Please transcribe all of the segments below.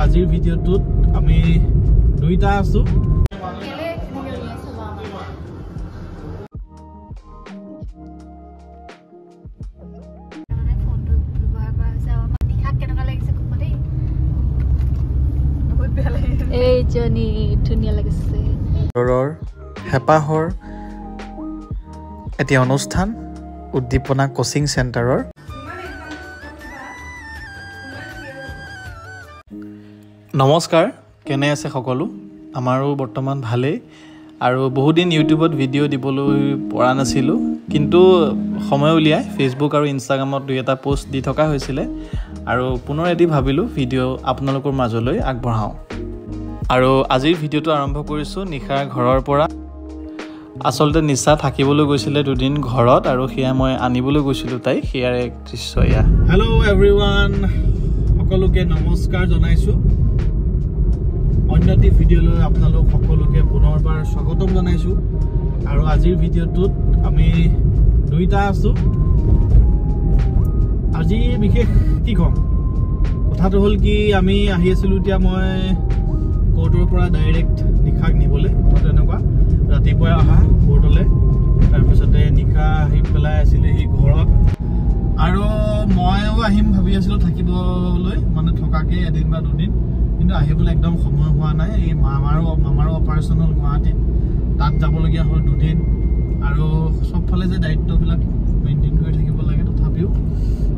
আজিৰ ভিডিঅ'টোত আমি দুইটা আছো এই জনি ধুনীয়া লাগিছে হেপাহৰ এটি অনুষ্ঠান উদ্দীপনা কোচিং চেণ্টাৰৰ নমস্কাৰ কেনে আছে সকলো আমাৰো বৰ্তমান ভালেই আৰু বহুত দিন ইউটিউবত ভিডিঅ' দিবলৈ পৰা নাছিলো কিন্তু সময় উলিয়াই ফেচবুক আৰু ইনষ্টাগ্ৰামত দুই এটা পোষ্ট দি থকা হৈছিলে আৰু পুনৰ এটি ভাবিলো ভিডিঅ' আপোনালোকৰ মাজলৈ আগবঢ়াওঁ আৰু আজিৰ ভিডিঅ'টো আৰম্ভ কৰিছো নিশাৰ ঘৰৰ পৰা আসলতে নিশা থাকিবলৈ গৈছিলে দুদিন ঘৰত আৰু হিয়া মই আনিবলৈ গৈছিলো তাই হিয়াৰ এক দৃশ্য ইয়া হেল্ল' এভৰিৱান সকলোকে নমস্কাৰ জনাইছো অন্যটি ভিডিঅ'লৈ আপোনালোক সকলোকে পুনৰবাৰ স্বাগতম জনাইছো আৰু আজিৰ ভিডিঅ'টোত আমি দুইটা আছো আজি বিশেষ কি কম কথাটো হ'ল কি আমি আহি আছিলো এতিয়া মই কোৰ্টৰ পৰা ডাইৰেক্ট নিশাক নিবলৈ কথাটো এনেকুৱা ৰাতিপুৱাই অহা কোৰ্টলৈ তাৰপিছতে নিশা আহি পেলাই আছিলে সি ঘৰত আৰু ময়ো আহিম ভাবি আছিলোঁ থাকিবলৈ মানে থকাকে এদিন বা দুদিন কিন্তু আহিবলৈ একদম সময় হোৱা নাই এই মামাৰো অপাৰেশ্যন হ'ল গুৱাহাটীত তাত যাবলগীয়া হ'ল দুদিন আৰু চবফালে যে দায়িত্ববিলাক মেইনটেইন কৰি থাকিব লাগে তথাপিও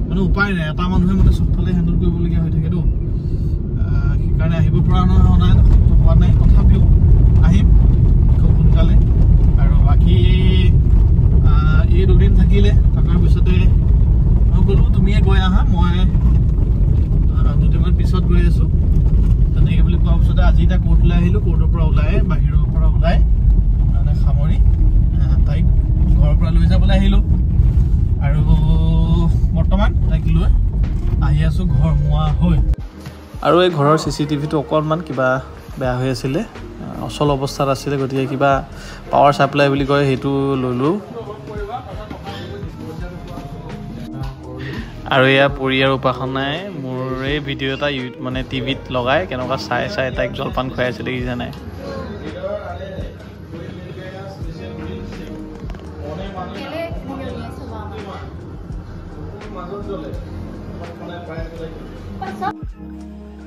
মানে উপায় নাই এটা মানুহে মানে চবফালে হেণ্ডেল কৰিবলগীয়া হৈ থাকেতো সেইকাৰণে আহিব পৰা হোৱা নাই তথাপিও আহিম খুব সোনকালে আৰু বাকী এই দুদিন থাকিলে থকাৰ পিছতে মই ক'লো তুমিয়ে গৈ আহা মই দুদিনমান পিছত গৈ আছোঁ তেনেকৈ বুলি কোৱাৰ পিছতে আজি এতিয়া কোৰ্টলৈ আহিলোঁ কোৰ্টৰ পৰা ওলাই বাহিৰৰ পৰা ওলাই মানে সামৰি তাইক ঘৰৰ পৰা লৈ যাবলৈ আহিলোঁ আৰু বৰ্তমান তাইক লৈ আহি আছোঁ ঘৰ মোৱা হৈ আৰু এই ঘৰৰ CCTVটো অকণমান কিবা বেয়া হৈ আছিলে অচল অৱস্থাত আছিলে গতিকে কিবা পাৱাৰ ছাপ্লাই বুলি কয় সেইটো ল'লোঁ আৰু এয়া পৰি আৰু উপাসনাই মোৰ এই ভিডিঅ' এটা মানে টিভিত লগাই কেনেকুৱা চাই চাই তাইক জলপান খুৱাই আছে দেখিছে নাই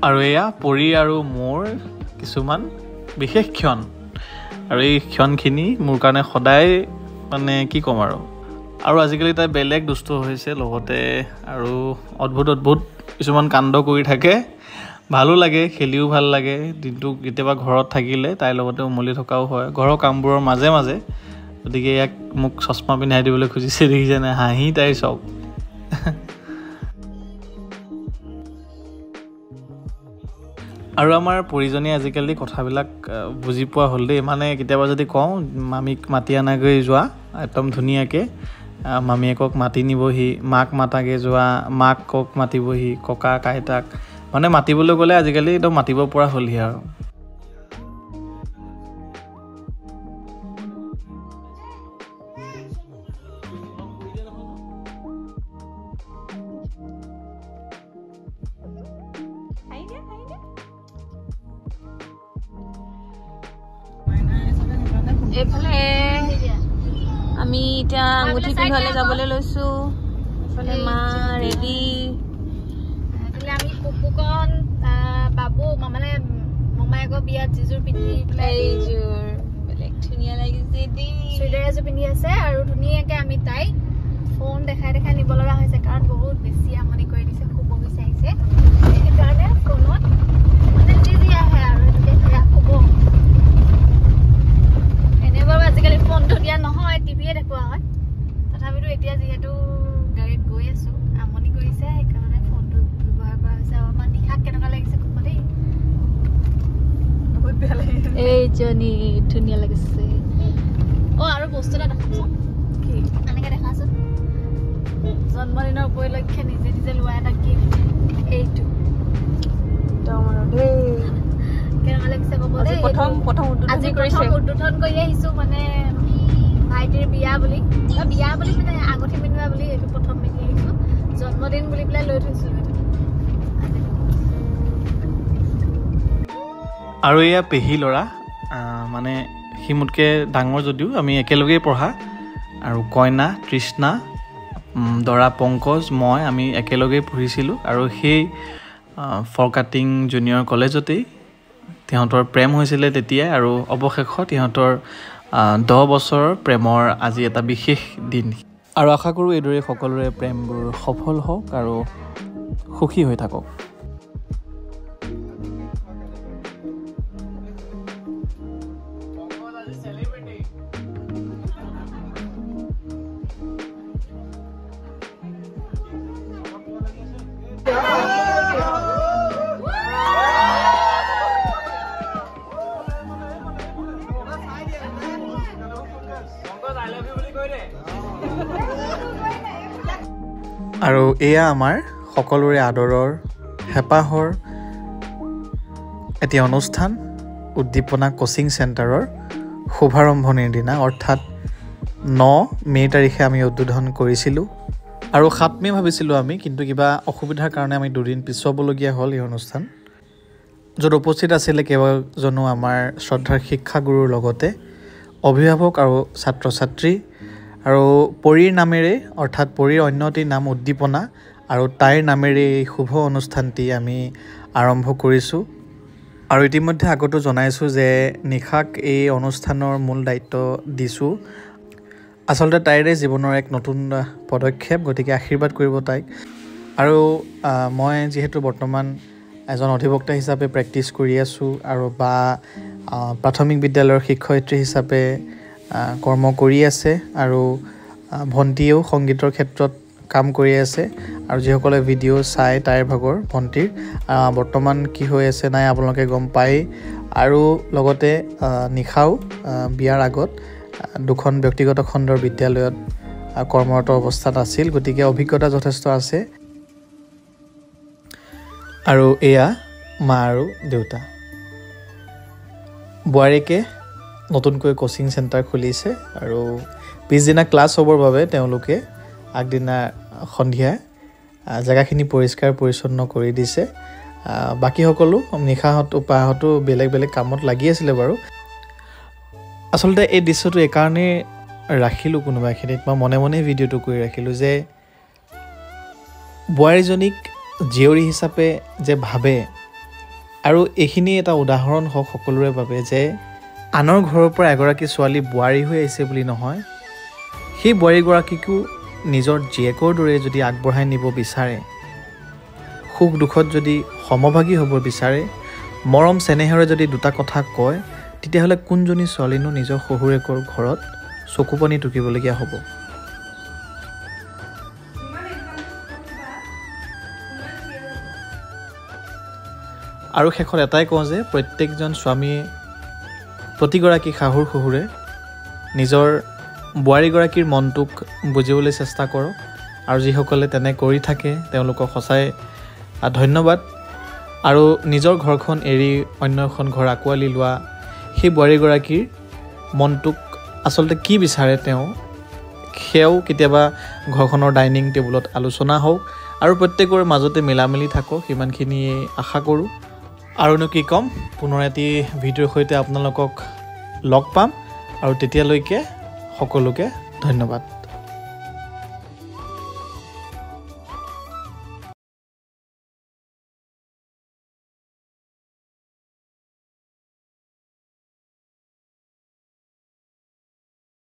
আৰু এয়া পৰি আৰু মোৰ কিছুমান বিশেষ ক্ষণ আৰু এই ক্ষণখিনি মোৰ কাৰণে সদায় মানে কি ক'ম আৰু আজিকালি তাই বেলেগ দুষ্ট হৈছে লগতে আৰু অদ্ভুত কিছুমান কাণ্ড কৰি থাকে ভালো লাগে খেলিও ভাল লাগে দিনটো কেতিয়াবা ঘৰত থাকিলে তাইৰ লগতে উমলি থকাও হয় ঘৰৰ কামবোৰৰ মাজে মাজে গতিকে ইয়াক মোক চশমা পিন্ধাই দিবলৈ খুজিছে দেখিছে নাই হাঁহি তাই চব আৰু আমাৰ পৰিজনীয়ে আজিকালি কথাবিলাক বুজি পোৱা হ'ল দেই মানে কেতিয়াবা যদি কওঁ মামীক মাতি আনাগৈ যোৱা একদম ধুনীয়াকৈ মামীয়েকক মাতি নিবহি মাক মাতাকৈ যোৱা মাকক মাতিবহি ককাক আইতাক মানে মাতিবলৈ গ'লে আজিকালি একদম মাতিব পৰা হ'লহি আৰু এইফালে আমি এতিয়া আঙুঠি পিন্ধাবলৈ যাবলৈ লৈছো এইফালে মা ৰেডি আমি কুকুকন বাবু মানে মমায়েকৰ বিয়াত যিযোৰ পিন্ধি পেলাই এইযোৰ বেলেগ ধুনীয়া লাগিছে দেই চুইদাৰ এযোৰ পিন্ধি আছে আৰু ধুনীয়াকৈ আমি তাইক ফোন দেখাই নিব লগা হৈছে কাৰণ বহুত বেছি আমনি কৰি দিছে শুব বিচাৰিছে সেইকাৰণে ফোনত মানে যি আহে আৰু সেইটোকে শুব আজিকালি ফোনটো দিয়া নহয় টিভিয়ে দেখুওৱা হয় তথাপিতো এতিয়া যিহেতু গাড়ীত গৈ আছো আমনি কৰিছে সেইকাৰণে ফোনটো ব্যৱহাৰ কৰা হৈছে আৰু আমাৰ নিশাক কেনেকুৱা লাগিছে ক'ব দেই বহুত বেয়া লাগিছে এই জনি ধুনীয়া লাগিছে আৰু বস্তু এটা দেখাচোন কি এনেকৈ দেখাচোন জন্মদিনৰ উপলক্ষে নিজে লোৱা এটা গিফ্ট এইটো কেনেকুৱা লাগিছে ক'ব দেই প্ৰথম উদ্বোধন কৰি আহিছো মানে ভাইটিৰ বিয়া বুলি মানে আঙুঠি পিন্ধোৱা বুলি এইটো প্ৰথম পিন্ধি আহিছো জন্মদিন বুলি পেলাই লৈ থৈছিলো আৰু এয়া পেহী ল'ৰা মানে সি মোতকৈ ডাঙৰ যদিও আমি একেলগেই পঢ়া আৰু কইনা তৃষ্ণা দৰা পংকজ মই আমি একেলগেই পঢ়িছিলোঁ আৰু সেই ফৰকাটিং জুনিয়ৰ কলেজতেই সিহঁতৰ প্ৰেম হৈছিলে তেতিয়াই আৰু অৱশেষত সিহঁতৰ 10 বছৰৰ প্ৰেমৰ আজি এটা বিশেষ দিন আৰু আশা কৰোঁ এইদৰে সকলোৰে প্ৰেমবোৰ সফল হওক আৰু সুখী হৈ থাকক আৰু এয়া আমাৰ সকলোৰে আদৰৰ হেঁপাহৰ এটি অনুষ্ঠান উদ্দীপনা কোচিং চেণ্টাৰৰ শুভাৰম্ভণিৰ দিনা অৰ্থাৎ 9 মে' তাৰিখে আমি উদ্বোধন কৰিছিলোঁ আৰু 7 মে' ভাবিছিলোঁ আমি কিন্তু কিবা অসুবিধাৰ কাৰণে আমি 2 দিন পিছুৱাবলগীয়া হ'ল এই অনুষ্ঠান য'ত উপস্থিত আছিলে কেইবাজনো আমাৰ শ্ৰদ্ধাৰ শিক্ষাগুৰুৰ লগতে অভিভাৱক আৰু ছাত্ৰ ছাত্ৰী আৰু পৰীৰ নামেৰে অৰ্থাৎ পৰীৰ অন্য এটি নাম উদ্দীপনা আৰু তাইৰ নামেৰে এই শুভ অনুষ্ঠানটি আমি আৰম্ভ কৰিছোঁ আৰু ইতিমধ্যে আগতো জনাইছোঁ যে নিশাক এই অনুষ্ঠানৰ মূল দায়িত্ব দিছোঁ আচলতে তাইৰে জীৱনৰ এক নতুন পদক্ষেপ গতিকে আশীৰ্বাদ কৰিব তাইক আৰু মই যিহেতু বৰ্তমান এজন অধিবক্তা হিচাপে প্ৰেক্টিছ কৰি আছোঁ আৰু বা প্ৰাথমিক বিদ্যালয়ৰ শিক্ষয়িত্ৰী হিচাপে কৰ্ম কৰি আছে আৰু ভণ্টিয়েও সংগীতৰ ক্ষেত্ৰত কাম কৰি আছে আৰু যিসকলে ভিডিঅ' চাই তাইৰ ভাগৰ ভণ্টিৰ বৰ্তমান কি হৈ আছে নাই আপোনালোকে গম পায় আৰু লগতে নিশাও বিয়াৰ আগত 2খন ব্যক্তিগত খণ্ডৰ বিদ্যালয়ত কৰ্মৰত অৱস্থাত আছিল গতিকে অভিজ্ঞতা যথেষ্ট আছে আৰু এয়া মা আৰু দেউতা বোৱাৰীকে নতুনকৈ কোচিং চেণ্টাৰ খুলিছে আৰু পিছদিনা ক্লাছ হ'বৰ বাবে তেওঁলোকে আগদিনা সন্ধিয়া জেগাখিনি পৰিষ্কাৰ পৰিচ্ছন্ন কৰি দিছে বাকী সকলো নিশাহঁত উপাহঁতো বেলেগ বেলেগ কামত লাগি আছিলে বাৰু আচলতে এই দৃশ্যটো এইকাৰণেই ৰাখিলোঁ কোনোবাখিনিত মই মনে মনে ভিডিঅ'টো কৰি ৰাখিলোঁ যে বোৱাৰীজনীক জীয়ৰী হিচাপে যে ভাবে আৰু এইখিনি এটা উদাহৰণ হওক সকলোৰে বাবে যে আনৰ ঘৰৰ পৰা এগৰাকী ছোৱালী বোৱাৰী হৈ আহিছে বুলি নহয় সেই বোৱাৰীগৰাকীকো নিজৰ জীয়েকৰ দৰে যদি আগবঢ়াই নিব বিচাৰে সুখ দুখত যদি সমভাগী হ'ব বিচাৰে মৰম চেনেহেৰে যদি দুটা কথা কয় তেতিয়াহ'লে কোনজনী ছোৱালীনো নিজৰ শহুৰেকৰ ঘৰত চকুপানী টুকিবলগীয়া হ'ব আৰু শেষত এটাই কওঁ যে প্ৰত্যেকজন স্বামীয়ে প্ৰতিগৰাকী শাহুৰ শহুৰে নিজৰ বোৱাৰীগৰাকীৰ মনটোক বুজিবলৈ চেষ্টা কৰক আৰু যিসকলে তেনে কৰি থাকে তেওঁলোকক সঁচাই ধন্যবাদ আৰু নিজৰ ঘৰখন এৰি অন্য এখন ঘৰ আঁকোৱালি লোৱা সেই বোৱাৰীগৰাকীৰ মনটোক আচলতে কি বিচাৰে তেওঁ সেয়াও কেতিয়াবা ঘৰখনৰ ডাইনিং টেবুলত আলোচনা হওক আৰু প্ৰত্যেকৰে মাজতে মিলামিলি থাকক সিমানখিনিয়ে আশা কৰোঁ আৰুনো কি ক'ম পুনৰ এটি ভিডিঅ'ৰ সৈতে আপোনালোকক লগ পাম আৰু তেতিয়ালৈকে সকলোকে ধন্যবাদ